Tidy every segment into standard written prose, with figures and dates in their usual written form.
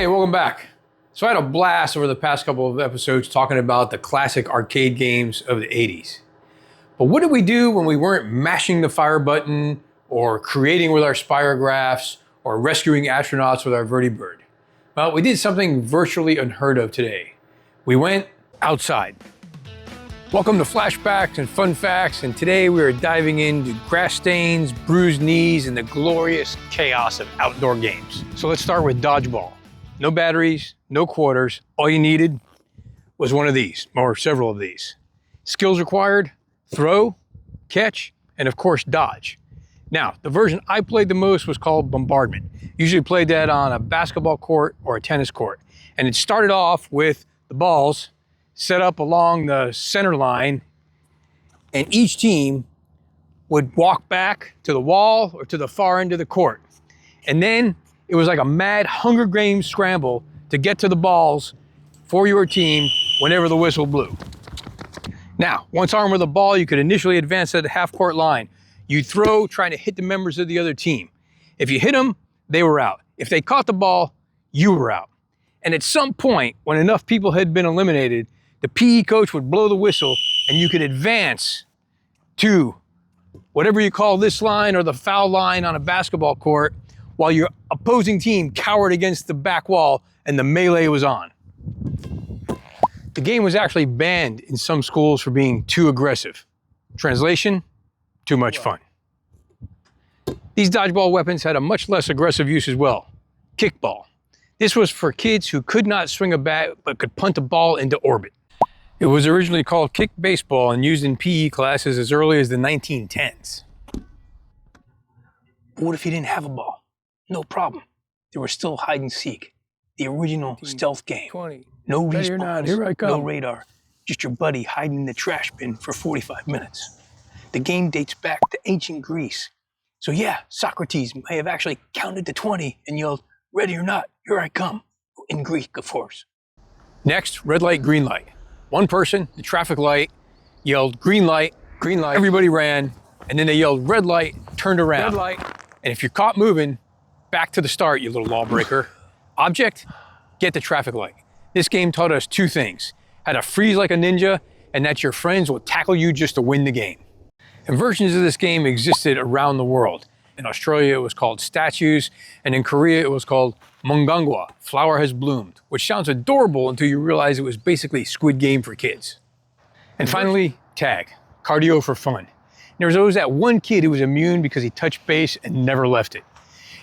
Hey, welcome back. So I had a blast over the past couple of episodes talking about the classic arcade games of the 80s. But what did we do when we weren't mashing the fire button or creating with our spirographs or rescuing astronauts with our vertibird? Well, we did something virtually unheard of today. We went outside. Welcome to Flashbacks and Fun Facts, and today we are diving into grass stains, bruised knees, and the glorious chaos of outdoor games. So let's start with Dodgeball. No batteries, no quarters. All you needed was one of these, or several of these. Skills required: throw, catch, and of course dodge. Now, the version I played the most was called Bombardment. Usually played that on a basketball court or a tennis court. And it started off with the balls set up along the center line, and each team would walk back to the wall or to the far end of the court. And then it was like a mad Hunger Games scramble to get to the balls for your team whenever the whistle blew. Now, once armed with a ball, you could initially advance at the half-court line. You'd throw, trying to hit the members of the other team. If you hit them, they were out. If they caught the ball, you were out. And at some point, when enough people had been eliminated, the PE coach would blow the whistle and you could advance to whatever you call this line or the foul line on a basketball court while your opposing team cowered against the back wall and the melee was on. The game was actually banned in some schools for being too aggressive. Translation: too much fun. These dodgeball weapons had a much less aggressive use as well. Kickball. This was for kids who could not swing a bat but could punt a ball into orbit. It was originally called kick baseball and used in PE classes as early as the 1910s. But what if you didn't have a ball? No problem. There was still hide and seek, the original 15, stealth game. 20. No respawns, no radar, just your buddy hiding in the trash bin for 45 minutes. The game dates back to ancient Greece. So yeah, Socrates may have actually counted to 20 and yelled, "Ready or not, here I come," in Greek, of course. Next, red light, green light. One person, the traffic light, yelled green light, everybody ran, and then they yelled red light, turned around. Red light. And if you're caught moving, back to the start, you little lawbreaker. Object, get the traffic light. This game taught us two things: how to freeze like a ninja, and that your friends will tackle you just to win the game. And versions of this game existed around the world. In Australia, it was called Statues, and in Korea, it was called Mongangwa, Flower Has Bloomed, which sounds adorable until you realize it was basically Squid Game for kids. And finally, tag, cardio for fun. There was always that one kid who was immune because he touched base and never left it.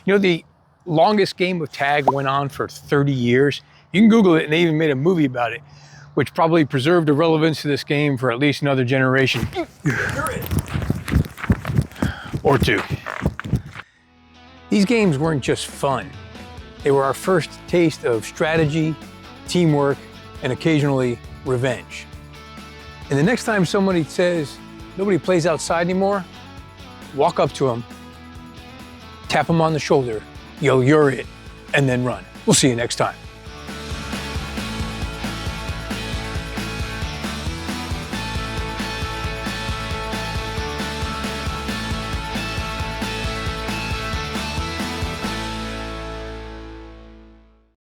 You know, the longest game of tag went on for 30 years. You can Google it, and they even made a movie about it, which probably preserved the relevance to this game for at least another generation. Or two. These games weren't just fun. They were our first taste of strategy, teamwork, and occasionally revenge. And the next time somebody says nobody plays outside anymore, walk up to them, tap them on the shoulder, yell, "You're it," and then run. We'll see you next time.